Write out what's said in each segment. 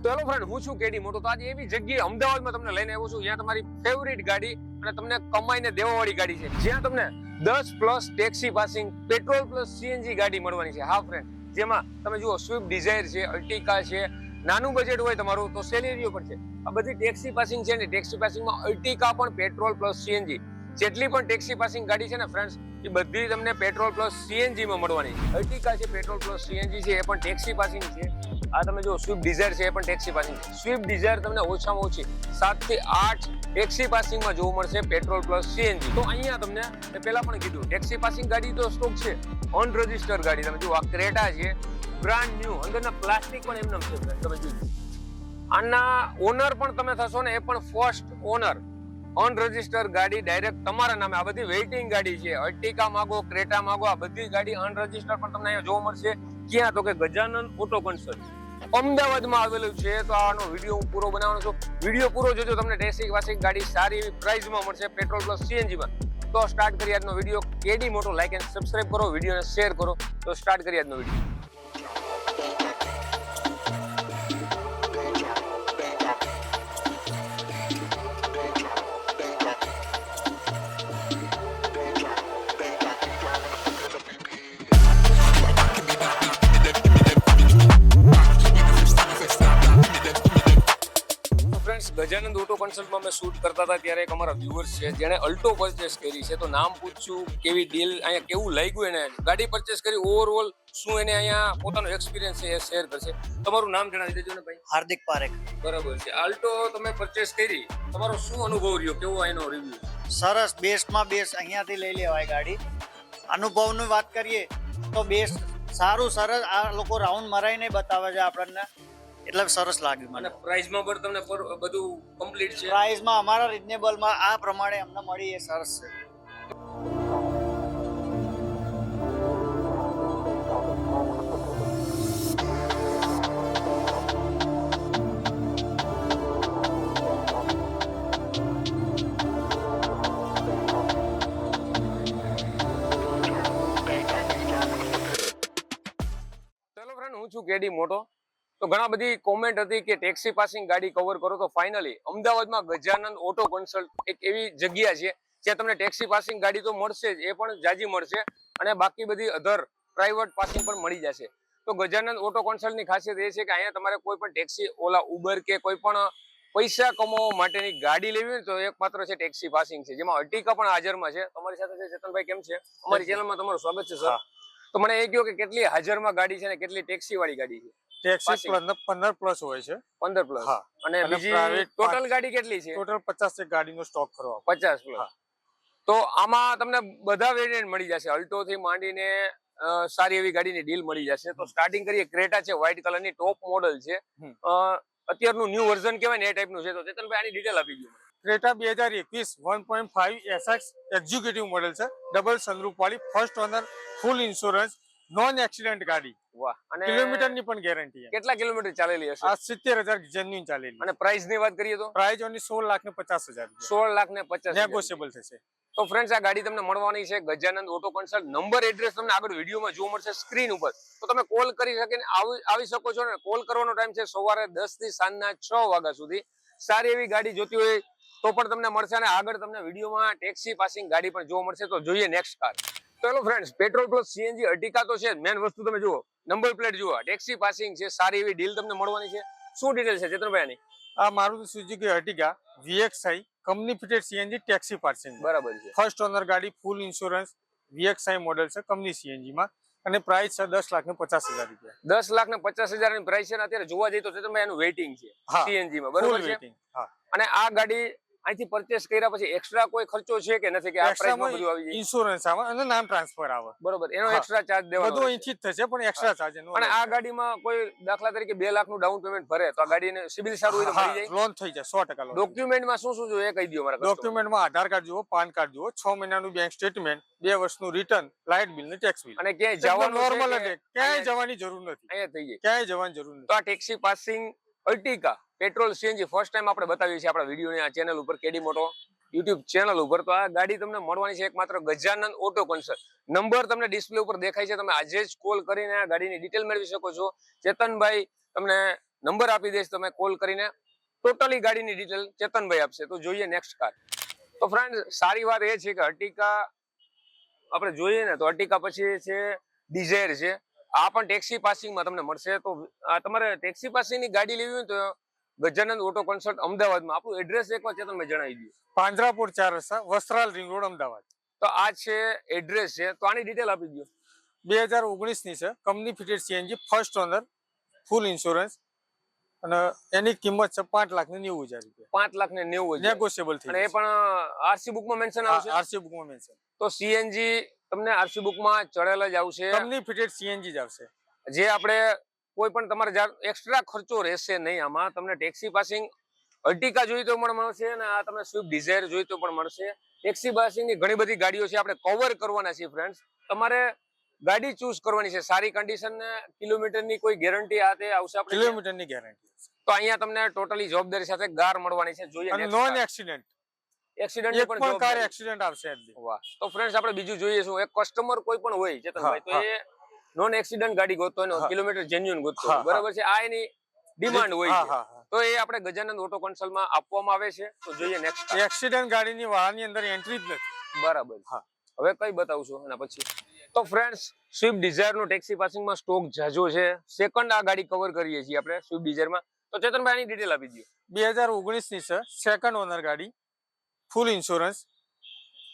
તો hello friend, હું છું કેડી મોટો. તો આજે એવી જગ્યાએ અમદાવાદમાં તમને લઈને આવ્યો છું જ્યાં તમારી ફેવરિટ ગાડી અને તમને કમાઈને દેવાવાળી ગાડી છે, જ્યાં તમને 10+ taxi passing, petrol plus CNG ગાડી મળવાની છે. હા ફ્રેન્ડ, જેમાં તમે જુઓ સ્વિફ્ટ ડિઝાયર છે, અર્ટિકા છે, નાનું બજેટ હોય તમારું તો સેલેરીઓ પણ છે. આ બધી ટેક્સી પાસિંગ છે ને ટેક્સી પાસિંગમાં અર્ટિકા પણ પેટ્રોલ પ્લસ સીએનજી, જેટલી પણ ટેક્સી પાસિંગ ગાડી છે ને ફ્રેન્ડ્સ, એ બધી તમને પેટ્રોલ પ્લસ સીએનજી માં મળવાની છે. અર્ટિકા છે, પેટ્રોલ પ્લસ સીએનજી છે, એ પણ ટેક્સી પાસિંગ છે. આ તમે જો સ્વિફ્ટ ડિઝાયર છે, એ પણ ટેક્સી પાસિંગ છે. સ્વિફ્ટ ડિઝાયર તમને ઓછામાં ઓછી 7 થી 8 ટેક્સી પાસિંગમાં જોવા મળશે પેટ્રોલ પ્લસ સીએનજી. તો અહીંયા તમને મેં પહેલા પણ કીધું, ટેક્સી પાસિંગ ગાડી તો સ્ટોક છે, અનરજિસ્ટર્ડ ગાડી. તમે જુઓ આ ક્રેટા છે, બ્રાન્ડ ન્યુ, અંદરના પ્લાસ્ટિક પણ એમનેમ છે. તમે જોજો, આના ઓનર પણ તમે થશો ને, એ પણ ફર્સ્ટ ઓનર. અનરજિસ્ટર્ડ ગાડી ડાયરેક્ટ તમારા નામે. આ બધી વેઇટિંગ ગાડી છે. અર્ટિકા માંગો, ક્રેટા માંગો, આ બધી ગાડી અનરજિસ્ટર્ડ પણ તમને અહીંયા જોવા મળશે. ક્યાં? તો કે ગજાનંદ ઓટો કન્સલ્ટ અમદાવાદમાં આવેલું છે. તો આનો વિડીયો હું પૂરો બનાવવાનો છું. વિડીયો પૂરો જોજો, તમને ટેક્સી પાસિંગ ગાડી સારી એવી પ્રાઇસમાં મળશે પેટ્રોલ પ્લસ સીએનજીમાં. તો સ્ટાર્ટ કરીએ આજનો વિડીયો. કેડી મોટો લાઈક એન્ડ સબસ્ક્રાઇબ કરો, વિડીયોને શેર કરો. તો સ્ટાર્ટ કરીએ આજનો વિડીયો. ગજાનંદ ઓટો કન્સલ્ટમાં અમે શૂટ કરતા હતા ત્યારે એક અમારા વ્યુઅર્સ છે જેણે અલ્ટો પરચેસ કરી છે. તો નામ પૂછ્યું, કેવી ડીલ, અહીંયા કેવું લાગ્યું એને ગાડી પરચેસ કરી, ઓવરઓલ શું એને અહીંયા પોતાનો એક્સપિરિયન્સ છે એ શેર કરશે. તમારું નામ જણાવી દેજો ને ભાઈ. હાર્દિક પારેખ. બરાબર છે. આલ્ટો તમે પરચેસ કરી, તમારો શું અનુભવ રહ્યો, કેવો એનો રિવ્યુ? સરસ, બેસ્ટમાં બેસ્ટ અહીંયાથી લઈ લેવાય ગાડી. અનુભવની વાત કરીએ તો બેસ્ટ, સારું, સરસ. આ લોકો રાઉન્ડ મરાઈને બતાવે છે આપણને, એટલે સરસ લાગ્યું મને. અને પ્રાઇસમાં પણ તમને બધું કમ્પ્લીટ છે? પ્રાઇસમાં અમારા રિઝનેબલમાં આ પ્રમાણે અમને મળી, એ સરસ છે. ચલો ફ્રેન્ડ, હું છું કેડી મોટો. તો ઘણા બધી કોમેન્ટ હતી કે ટેક્સી પાસિંગ ગાડી કવર કરો. તો ફાઇનલી અમદાવાદમાં ગજાનંદ ઓટો કન્સલ્ટ એક એવી જગ્યા છે જ્યાં તમને ટેક્સી પાસિંગ ગાડી તો મળશે જ, એ પણ જાજી મળશે, અને બાકી બધી અધર પ્રાઇવેટ પાસિંગ પણ મળી જશે. તો ગજાનંદ ઓટો કન્સલ્ટની ખાસિયત એ છે કે અહીંયા તમારે કોઈ પણ ટેક્સી, ઓલા, ઉબર કે કોઈ પણ પૈસા કમાવા માટેની ગાડી લેવી હોય તો એકમાત્ર છે ટેક્સી પાસિંગ છે, જેમાં અર્ટિકા પણ હાજરમાં છે. તમારી સાથે છે ચેતનભાઈ, કેમ છે? અમારી ચેનલમાં તમારું સ્વાગત છે સર. તો મને એ કહો કે કેટલી હાજરમાં ગાડી છે અને કેટલી ટેક્સી વાળી ગાડી છે? ટેક્સી 15+ હોય છે. 15+. હા. અને બીજી ટોટલ ગાડી કેટલી છે? ટોટલ 50 ગાડીનો સ્ટોક ખરો. 50+. તો આમાં તમને બધા વેરિયન્ટ મળી જશે, અલ્ટો થી માંડીને સારી એવી ગાડીની ડીલ મળી જશે. તો સ્ટાર્ટિંગ કરીએ, ક્રેટા છે, વ્હાઇટ કલરની ટોપ મોડલ છે, અત્યારનું ન્યુ વર્ઝન કહેવાય ને એ ટાઈપનું છે. તો ચેતનભાઈ આની ડિટેલ આપી દો. ક્રેટા 2021 1.5 SX એક્ઝિક્યુટિવ મોડેલ છે, ડબલ સનરૂફ વાળી, ફર્સ્ટ ઓનર, ફૂલ ઇન્સ્યોરન્સ, નોન એક્સિડન્ટ ગાડી. વાહ. અને કિલોમીટરની પણ ગેરંટી છે. કેટલા કિલોમીટર ચાલેલી હશે? આ 70,000 જેન્યુઇન ચાલેલી. અને પ્રાઇસ ની વાત કરીએ તો પ્રાઇસ ઓનલી 16,50,000. 16,50,000 નેગોશિયેબલ થશે. તો ફ્રેન્ડ્સ, આ ગાડી તમને મળવાની છે Gajanand auto consult. Number, address તમને આગળ વિડીયોમાં જોવા મળશે સ્ક્રીન ઉપર. તો તમે કોલ કરી શકીને આવી શકો છો ને. કોલ કરવાનો ટાઈમ છે સવારે 10 થી સાંજના 6 વાગ્યા સુધી. સારી એવી ગાડી જોતી હોય તો પણ તમને મળશે, અને આગળ તમને વિડીયોમાં ટેક્સી પાસિંગ ગાડી પણ જોવા મળશે. તો જોઈએ નેક્સ્ટ કાર. તો hello friends, petrol plus CNG Ertiga તો છે, મેન વસ્તુ તમે જુઓ, નંબર પ્લેટ જુઓ, ટેક્સી પાસિંગ છે, સારી એવી ડીલ તમને મળવાની છે. શું ડિટેલ છે ચેતનભાઈ આની? આ Maruti Suzuki Ertiga VXI company fitted CNG taxi passing. બરાબર છે. ફર્સ્ટ ઓનર ગાડી, ફૂલ ઇન્સ્યોરન્સ, VXI મોડેલ છે, કંપની સીએનજી માં, અને પ્રાઇસ છે 10,50,000 રૂપિયા. 10,50,000 ની પ્રાઇસ છે. અત્યારે જોવા જઈએ તો ચેતનભાઈ એનું વેઇટિંગ છે સીએનજી માં, બરાબર છે? હા. અને આ ગાડી અહીંથી પરચેસ કર્યા પછી એક્સ્ટ્રા કોઈ ખર્ચો છે કે નથી, કે આ પ્રાઇસમાં બધું આવી જાય? ઇન્સ્યોરન્સ આવે અને નામ ટ્રાન્સફર આવે, બરોબર, એનો એક્સ્ટ્રા ચાર્જ દેવાનો બધું અહીંથી જ થશે, પણ એક્સ્ટ્રા ચાર્જ એનો. અને આ ગાડીમાં કોઈ દાખલા તરીકે 2 લાખ નું ડાઉન પેમેન્ટ ભરે તો આ ગાડીને સિબિલ સારું હોય તો મળી જાય? લોન થઈ જાય 100% લોન. ડોક્યુમેન્ટમાં શું શું જોઈએ એ કહી દો મારા. ડોક્યુમેન્ટમાં આધાર કાર્ડ જુઓ, પાન કાર્ડ જુઓ, 6 મહિનાનું બેંક સ્ટેટમેન્ટ, 2 વર્ષનું રિટર્ન, લાઇટ બિલ ને ટેક્સ બિલ. અને ક્યાંય જવાનું નોર્મલ જ, ક્યાંય જવાની જરૂર નથી, અહીંયા થઈ જાય, ક્યાંય જવાની જરૂર નથી. તો આ taxi passing Ertiga petrol CNG first time આપણે બતાવીએ છીએ આપણા વિડીયોની આ ચેનલ ઉપર, કેડી મોટો યુટ્યુબ ચેનલ ઉપર. તો આ ગાડી તમને મળવાની છે એકમાત્ર ગજાનંદ ઓટો કન્સલ્ટ. નંબર તમને ડિસ્પ્લે ઉપર દેખાય છે, તમે આજે જ કોલ કરીને આ ગાડીની ડિટેલ મેળવી શકો છો. ચેતનભાઈ તમને નંબર આપી દઈશ, તમે કોલ કરીને ટોટલી ગાડીની ડિટેલ ચેતનભાઈ આપશે. તો જોઈએ નેક્સ્ટ કાર. તો ફ્રેન્ડ સારી વાત એ છે કે અર્ટિકા આપણે જોઈએ ને તો અર્ટિકા પછી છે ડિઝાયર છે. આ પણ ટેક્સી પાસિંગમાં તમને મળશે. તો તમારે ટેક્સી પાસિંગની ગાડી લેવી હોય તો ગજાનંદ ઓટો કન્સલ્ટ અમદાવાદમાં. આપણું એડ્રેસ એકવાર ચેતનભાઈ જણાવી દો. પાંજરાપોળ 4 રસ્તા, વસ્ત્રાલ રિંગ રોડ, અમદાવાદ. તો આ છે એડ્રેસ છે. તો આની ડિટેલ આપી દો. 2019 ની છે, company fitted CNG, first honour, ફૂલ ઇન્સ્યોરન્સ, અને એની કિંમત છે 5,90,000 રૂપિયા. 5,90,000 નેગોશિયેબલ થઈ અને એ પણ આરસી બુકમાં મેન્શન આવશે. આરસી બુકમાં મેન્શન. તો સીએનજી તમને આરસી બુકમાં ચડેલ જ આવશે. કંપની ફિટેડ સીએનજી જ આવશે. જે આપણે કોઈ પણ તમારે એક્સ્ટ્રા ખર્ચો રહેશે નહીં આમાં. તમને ટેક્સી પાસિંગ અર્ટિકા જોઈ તો પણ મળશે અને આ તમને સ્વિફ્ટ ડિઝાયર જોઈ તો પણ મળશે. ટેક્સી પાસિંગની ઘણી બધી ગાડીઓ છે, આપણે કવર કરવાના છીએ ફ્રેન્ડ્સ. તમારે ગાડી ચૂઝ કરવાની છે, સારી કન્ડિશન ને કિલોમીટરની કોઈ ગેરંટી આ તે આવશે આપણે. કિલોમીટરની ગેરંટી. તો અહીંયા તમને ટોટલી જવાબદારી સાથે કાર મળવાની છે. જોઈએ અને નોન એક્સિડન્ટ. એક્સિડન્ટ એક પણ કાર એક્સિડન્ટ આવશે જ. વાહ. તો ફ્રેન્ડ્સ આપણે બીજું જોઈએ શું, એક કસ્ટમર કોઈ પણ હોય ચેતનભાઈ, તો એ નોન એક્સિડન્ટ ગાડી ગોતતો હોય, કિલોમીટર જેન્યુઅન ગોતતો હોય, બરાબર છે, આ એની ડિમાન્ડ હોય છે. તો એ આપણે ગજાનંદ ઓટો કન્સલ્ટમાં આપવામાં આવે છે. તો જોઈએ નેક્સ્ટ. એક્સિડન્ટ ગાડીની વાળાની અંદર એન્ટ્રી જ નથી. બરાબર. હા, હવે કઈ બતાવશો એના પછી? તો ફ્રેન્ડ્સ સ્વિફ્ટ ડિઝાયર નો ટેક્સી પાસિંગમાં સ્ટોક જાજો છે. સેકન્ડ આ ગાડી કવર કરીએ છીએ આપણે સ્વિફ્ટ ડિઝાયરમાં. તો ચેતનભાઈ આની ડિટેલ આપી દો. 2019 ની છે, સેકન્ડ ઓનર ગાડી, ફૂલ ઇન્સ્યોરન્સ,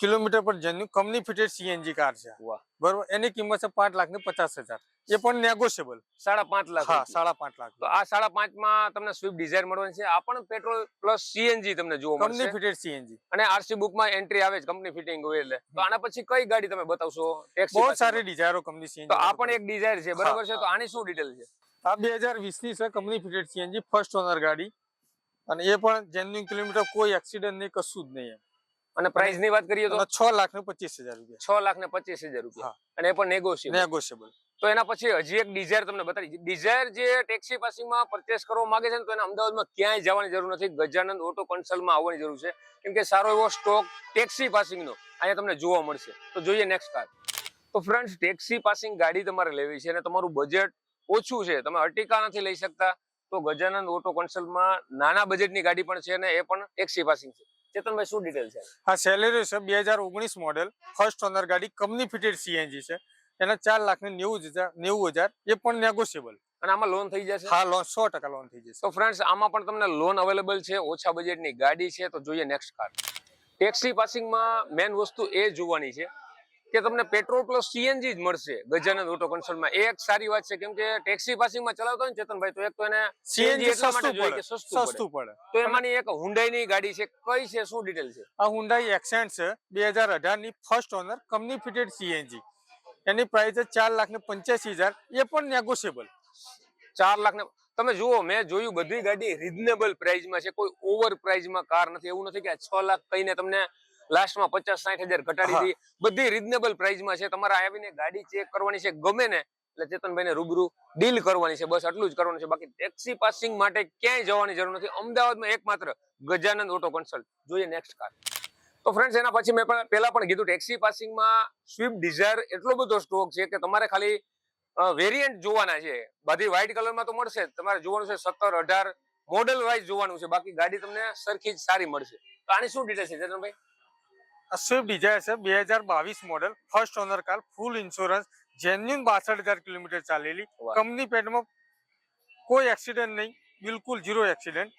કિલોમીટર પર જેન્યુ, કંપની ફિટેડ સીએનજી કાર છે. વાહ. બરોબર. એની કિંમત છે 5,50,000. એ પણ નેગોશિયેબલ. 5.5 લાખ. હા, 5.5 લાખ. તો આ 5.5 માં તમને સ્વિફ્ટ ડિઝાયર મળવાની છે. આ પણ પેટ્રોલ પ્લસ સીએનજી તમને જોવા મળશે. કંપની ફિટેડ સીએનજી અને આરસી બુકમાં એન્ટ્રી આવે છે, કંપની ફિટિંગ હોય એટલે. તો આના પછી કઈ ગાડી તમે બતાવશો? બહુ સારી ડિઝાયરો કંપની સીએનજી. તો આ પણ એક ડિઝાયર છે, બરાબર છે. તો આની શું ડિટેલ છે? આ 2020 ની છે, company fitted CNG, first honour ગાડી, અને એ પણ જેન્યુન કિલોમીટર, કોઈ એક્સિડન્ટ નહીં, કશું જ નહીં. અને પ્રાઇસ ની વાત કરીએ તો 6,25,000 રૂપિયા. 6,25,000 રૂપિયા. અને એ પણ નેગોશિયેબલ. તો એના પછી હજી એક ડિઝાયર તમને બતાવી. ડિઝાયર જે ટેક્સી પાસિંગમાં પરચેસ કરવા માંગે છે ને, તો એને અમદાવાદમાં ક્યાંય જવાની જરૂર નથી, ગજાનંદ ઓટો કન્સલ્ટમાં આવવાની જરૂર છે. કેમ કે સારો એવો સ્ટોક ટેક્સી પાસિંગનો અહીંયા તમને જોવા મળશે. તો જોઈએ નેક્સ્ટ કાર. તો ફ્રેન્ડ્સ ટેક્સી પાસિંગ ગાડી તમારે લેવી છે અને તમારું બજેટ ઓછું છે, તમે અર્ટિકા નથી લઈ શકતા, તો ગજાનંદ ઓટો કન્સલ્ટમાં નાના બજેટની ગાડી પણ છે અને એ પણ ટેક્સી પાસિંગ છે. ચેતનભાઈ શું ડિટેલ છે? હા, સેલેરી છે 2019 મોડેલ, ફર્સ્ટ ઓનર ગાડી, કંપની ફિટેડ સીએનજી છે. એના 4,90,000, એ પણ નેગોશિયેબલ. અને આમાં લોન થઈ જશે? હા, લોન 100% લોન થઈ જશે. તો ફ્રેન્ડ્સ આમાં પણ તમને લોન અવેલેબલ છે, ઓછા બજેટની ગાડી છે. તો જોઈએ નેક્સ્ટ કાર. ટેક્સી પાસિંગમાં મેન વસ્તુ એ જોવાની છે કે તમને પેટ્રોલ પ્લસ સીએનજી જ મળશે ગજાનંદ ઓટો કન્સલ્ટમાં. એ એક સારી વાત છે, કેમ કે ટેક્સી પાસિંગમાં ચલાવતો હોય ને ચેતનભાઈ, તો એક તો એને સીએનજી એટલા માટે જોઈએ કે સસ્તું પડે. તો એમાંની એક હુન્ડાઈની ગાડી છે, કઈ છે, શું ડિટેલ છે? આ હુન્ડાઈ એક્સેન્ટ છે, 2018 ની, first owner, company fitted CNG. એની પ્રાઇસ છે 4,85,000, એ પણ નેગોશિયેબલ. 4 લાખ ને તમે જુઓ, મેં જોયું બધી ગાડી રીઝનેબલ પ્રાઇસમાં છે, કોઈ ઓવર પ્રાઇસમાં કાર નથી. એવું નથી કે 6 લાખ કહીને તમને લાસ્ટમાં 50-60,000 ઘટાડી દી. બધી રીઝનેબલ પ્રાઇસમાં છે. તમારે આવીને ગાડી ચેક કરવાની છે, ગમે ને એટલે ચેતનભાઈને રૂબરૂ ડીલ કરવાની છે, બસ આટલું જ કરવાનું છે. બાકી ટેક્સી પાસિંગ માટે ક્યાંય જવાની જરૂર નથી. અમદાવાદમાં એકમાત્ર ગજાનંદ ઓટો કન્સલ્ટ. જોઈએ નેક્સ્ટ કાર. તો ફ્રેન્ડ્સ એના પછી મેં પહેલા પણ કીધું, ટેક્સી પાસિંગમાં સ્વિફ્ટ ડિઝાયર એટલો બધો સ્ટોક છે કે તમારે ખાલી વેરિયન્ટ જોવાના છે. બધી વ્હાઇટ કલરમાં તો મળશે જ, તમારે જોવાનું છે 17, 18 મોડેલ વાઇઝ જોવાનું છે. બાકી ગાડી તમને સરખી જ સારી મળશે. તો આની શું ડિટેલ છે ચેતનભાઈ? આ સ્વિફ્ટ ડિઝાયર છે, 2022 મોડેલ, ફર્સ્ટ ઓનર કાર, ફૂલ ઇન્સ્યોરન્સ, જેન્યુન 62,000 કિલોમીટર ચાલેલી, કંપની પેડમાં કોઈ એક્સિડન્ટ નહીં, બિલકુલ 0 એક્સિડન્ટ.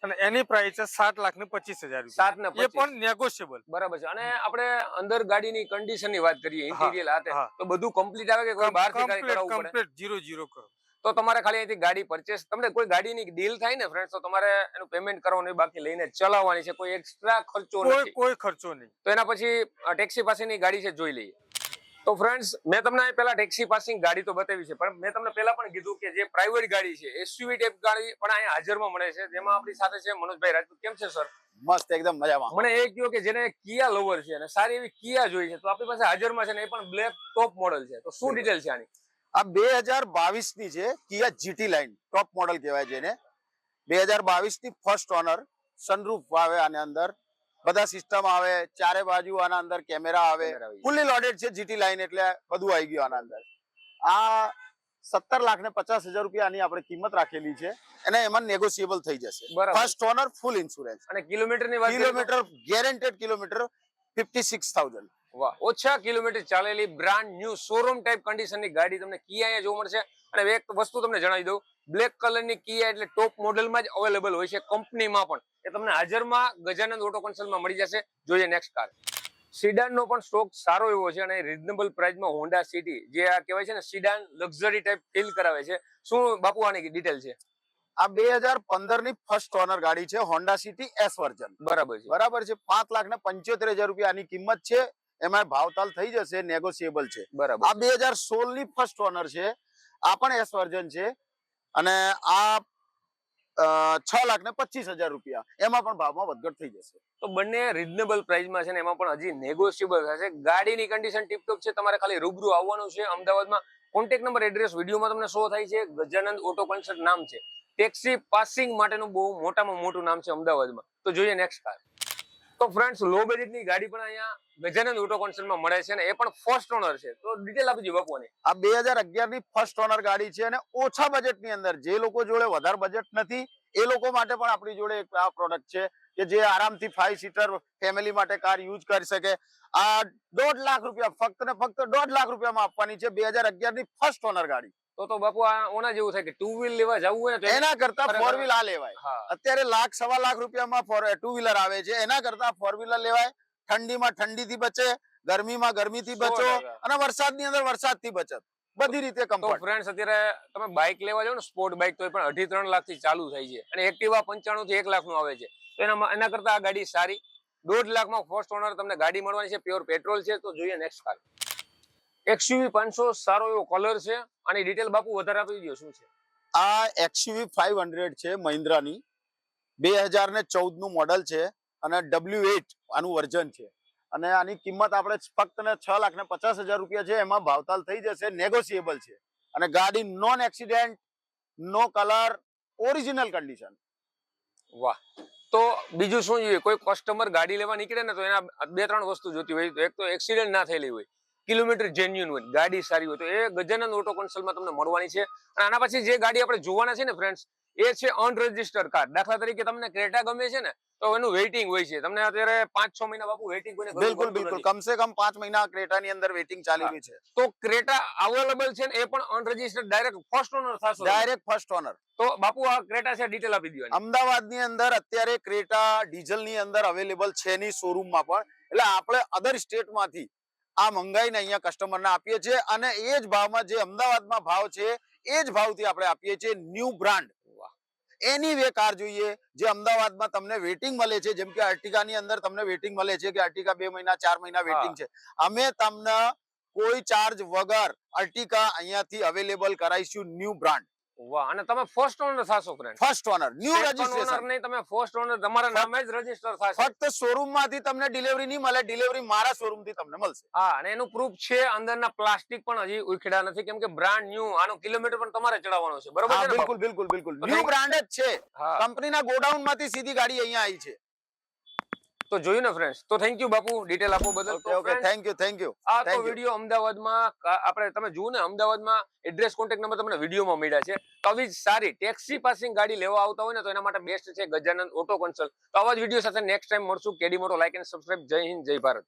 અને એની પ્રાઇસ છે 7,25,000 રૂપિયા. 7,25,000. એ પણ નેગોશિયેબલ. બરાબર છે. અને આપણે અંદર ગાડીની કન્ડિશનની વાત કરીએ, ઇન્ટિરિયર આતે, તો બધું કમ્પ્લીટ આવે કે કોઈ બહારથી કાંઈ કરાવવું પડે? કમ્પ્લીટ 0 કરો. તો તમારે ખાલી અહીંથી ગાડી પરચેસ, તમને કોઈ ગાડીની ડીલ થાય ને ફ્રેન્ડ્સ, તો તમારે એનું પેમેન્ટ કરવાનું, બાકી લઈને ચલાવવાની છે, કોઈ એક્સ્ટ્રા ખર્ચો નથી. કોઈ ખર્ચો નહીં. તો એના પછી ટેક્સી પાસિંગની ગાડી છે, જોઈ લઈએ. તો ફ્રેન્ડ્સ મેં તમને પહેલા ટેક્સી પાસિંગ ગાડી તો બતાવી છે, પણ મેં તમને પહેલા પણ કીધું કે જે પ્રાઇવેટ ગાડી છે, એસયુવી ટાઈપ ગાડી પણ અહીંયા હાજરમાં મળે છે. જેમાં આપણી સાથે છે મનોજભાઈ રાજપૂત. કેમ છે સર? મસ્ત, એકદમ મજામાં. મને એ કહ્યું કે જેને કિયા લવર છે અને સારી એવી કિયા જોઈ છે, તો આપણી પાસે હાજરમાં છે ને, એ પણ બ્લેક ટોપ મોડલ છે. તો શું ડિટેલ છે આની? આ 2022 ની છે, કિયા જીટી લાઈન ટોપ મોડલ કહેવાય છે એને. 2022 ની ફર્સ્ટ ઓનર, સનરૂફ આવે આની અંદર, બધા સિસ્ટમ આવે, ચારે બાજુ આના અંદર કેમેરા આવે, ફૂલી લોડેડ છે જીટી લાઈન, એટલે બધું આવી ગયું આના અંદર. આ ₹17,50,000 આની આપણે કિંમત રાખેલી છે અને એમાં નેગોશિયેબલ થઈ જશે. બરાબર. ફર્સ્ટ ઓનર, ફૂલ ઇન્સ્યોરન્સ. અને કિલોમીટરની વાત કરીએ તો? Kilometre guaranteed kilometre 56,000. વાહ, ઓછા કિલોમીટર ચાલેલી બ્રાન્ડ ન્યુ શોરૂમ ટાઈપ કન્ડિશનની ગાડી તમને કિયા અહીંયા જોવા મળશે. અને એક વસ્તુ તમને જણાવી દઉં, બ્લેક કલરની કિયા એટલે ટોપ મોડેલમાં જ અવેલેબલ હોય છે, કંપનીમાં પણ. એ તમને હાજરમાં ગજાનંદ ઓટો કન્સલ્ટમાં મળી જશે. જોઈએ નેક્સ્ટ કાર. સિડાનનો પણ સ્ટોક સારો એવો છે અને રીઝનેબલ પ્રાઇસમાં હોન્ડા સિટી, જે આ કહેવાય છે ને સિડાન લક્ઝરી ટાઈપ ફીલ કરાવે છે. શું બાપુ આની ડિટેલ છે? આ 2015 ની ફર્સ્ટ ઓનર ગાડી છે, હોન્ડા સિટી એસ વર્ઝન. બરાબર છે. બરાબર છે. ₹5,75,000 આની કિંમત છે. એમાં ભાવતાલ થઈ જશે, નેગોશિયેબલ છે. બરાબર. આ 2016 ની ફર્સ્ટ ઓનર છે. આ પણ એસ વર્ઝન છે અને આ ₹6,25,000. એમાં પણ ભાવમાં વધઘટ થઈ જશે. તો બંને રીઝનેબલ પ્રાઇસમાં છે ને એમાં પણ હજી નેગોશિયેબલ થશે. ગાડીની કન્ડિશન ટીપટોપ છે. તમારે ખાલી રૂબરૂ આવવાનું છે અમદાવાદમાં. કોન્ટેક્ટ નંબર, એડ્રેસ વિડીયોમાં તમને શો થાય છે. ગજાનંદ ઓટો કન્સલ્ટ નામ છે. ટેક્સી પાસિંગ માટેનું બહુ મોટામાં મોટું નામ છે અમદાવાદમાં. તો જોઈએ નેક્સ્ટ કાર. તો ફ્રેન્ડ્સ, લો બજેટની ગાડી પણ અહીંયા ગજાનંદ ઓટો કન્સલ્ટમાં મળે છે અને એ પણ ફર્સ્ટ ઓનર છે. તો ડિટેલ આપી દો બાપુને. આ 2011 ની ફર્સ્ટ ઓનર ગાડી છે અને ઓછા બજેટની અંદર, જે લોકો જોડે વધારે બજેટ નથી એ લોકો માટે પણ આપણી જોડે એક આ પ્રોડક્ટ છે કે જે આરામથી 5 સીટર ફેમિલી માટે કાર યુઝ કરી શકે. આ ₹1.5 લાખ, ફક્ત ને ફક્ત ₹1.5 લાખમાં આપવાની છે. 2011 ની ફર્સ્ટ ઓનર ગાડી. તો બાપુ આ ઓના જેવું થાય કે ટુ વ્હીલ લેવા જવું હોય ને તો એના કરતા ફોર વ્હીલ આ લેવાય. હા. અત્યારે ₹1,00,000-1.25 લાખમાં ટુ વ્હીલર આવે છે. એના કરતા ફોર વ્હીલર લેવાય. ઠંડીમાં ઠંડીથી બચે, ગરમીમાં ગરમીથી બચો 100%. અને વરસાદની અંદર વરસાદથી બચત. બધી રીતે તો કમ્ફર્ટ. ફ્રેન્ડ્સ, અત્યારે તમે બાઇક લેવા જાવ ને, સ્પોર્ટ બાઇક, તો પણ 2.5-3 લાખથી ચાલુ થાય છે અને એક્ટિવા 95 થી 1 લાખનું આવે છે. તો એના કરતા આ ગાડી સારી. 1.5 લાખમાં ફર્સ્ટ ઓનર તમને ગાડી મળવાની છે. પ્યોર પેટ્રોલ છે. તો જોઈએ નેક્સ્ટ કાર. XUV 500, સારો એવો કલર છે. આની ડિટેલ બાપુ વધારે આપી દો, શું છે? આ XUV 500 છે મહિન્દ્રાની. 2014 નું મોડલ છે અને W8 આનું વર્ઝન છે. અને આની કિંમત આપણે ફક્ત ને ₹6,50,000 છે. એમાં ભાવતાલ થઈ જશે, નેગોશિયેબલ છે. અને ગાડી નોન એક્સિડન્ટ, નો કલર, ઓરિજિનલ કન્ડિશન. વાહ. તો બીજું શું જોઈએ? કોઈ કસ્ટમર ગાડી લેવા નીકળે ને તો એના 2-3 વસ્તુ જોતી હોય. તો એક તો એક્સિડન્ટ ના થયેલી હોય, કિલોમીટર જેન્યુઅન હોય, ગાડી સારી હોય, તો એ ગજાનંદ ઓટો કન્સલ્ટમાં તમને મળવાની છે. અને આના પછી જે ગાડી આપણે જોવાના છે ને ફ્રેન્ડ્સ, એ છે અનરજિસ્ટર્ડ કાર. દાખલા તરીકે તમને ક્રેટા ગમે છે ને, તો એનું વેઇટિંગ હોય છે. તમને અત્યારે 5-6 મહિના બાપુ વેઇટિંગ કોઈને બિલકુલ બિલકુલ. કમસે કમ 5 મહિના ક્રેટાની અંદર વેઇટિંગ ચાલેલી છે. તો ક્રેટા અવેલેબલ છે ને એ પણ અનરજિસ્ટર્ડ, ડાયરેક્ટ ફર્સ્ટ ઓનર થશો. Direct first honour. તો બાપુ આ ક્રેટા છે, ડિટેલ આપી દો. અમદાવાદની અંદર અત્યારે ક્રેટા ડીઝલની અંદર અવેલેબલ છે ની શોરૂમમાં પણ. એટલે આપણે અધર સ્ટેટમાંથી આ મંગાઈને અહીંયા કસ્ટમરને આપીએ છીએ અને એ જ ભાવમાં, જે અમદાવાદમાં ભાવ છે એ જ ભાવથી આપણે આપીએ છીએ. ન્યુ બ્રાન્ડ એની વે કાર જોઈએ જે અમદાવાદમાં તમને વેટિંગ મળે છે. જેમ કે અર્ટિગાની અંદર તમને વેટિંગ મળે છે કે અર્ટિગા 2 મહિના 4 મહિના વેટિંગ છે. અમે તમને કોઈ ચાર્જ વગર અર્ટિગા અહીંયાથી અવેલેબલ કરાઈશું, ન્યુ બ્રાન્ડ. વાહ. અને તમે ફર્સ્ટ ઓનર થશો friend. First honour, new registration. નહીં, તમે ફર્સ્ટ ઓનર, તમારા નામે જ રજિસ્ટર થશે. ફક્ત શોરૂમ માંથી તમને ડિલિવરી નહીં મળે, ડિલિવરી મારા શોરૂમ થી તમને મળશે. હા, અને એનું પ્રૂફ છે. અંદરના પ્લાસ્ટિક પણ હજી ઉખેડા નથી, કેમ કે બ્રાન્ડ ન્યુ. આનો કિલોમીટર પણ તમારે ચડાવવાનો છે. બરોબર છે ને? બિલકુલ બિલકુલ બિલકુલ. ન્યુ બ્રાન્ડ જ છે. કંપનીના ગોડાઉન માંથી સીધી ગાડી અહીંયા આવી છે. તો જોયું ને ફ્રેન્ડ્સ. તો થેન્ક યુ બાપુ ડિટેલ આપો બદલ. Okay, thank you. આ તો વિડિયો અમદાવાદમાં આપણે તમે જુઓ ને, અમદાવાદમાં એડ્રેસ, કોન્ટેક્ટ નંબર તમને વિડીયોમાં મળ્યા છે. તો આવી સારી ટેક્સી પાસિંગ ગાડી લેવા આવતા હોય ને, તો એના માટે બેસ્ટ છે ગજાનંદ ઓટો કન્સલ્ટ. તો આવા જ વિડીયો સાથે નેક્સ્ટ ટાઈમ મળશું. કેડી મોટો લાઈક એન્ડ સબસ્ક્રાઇબ. જય હિન્દ, જય ભારત.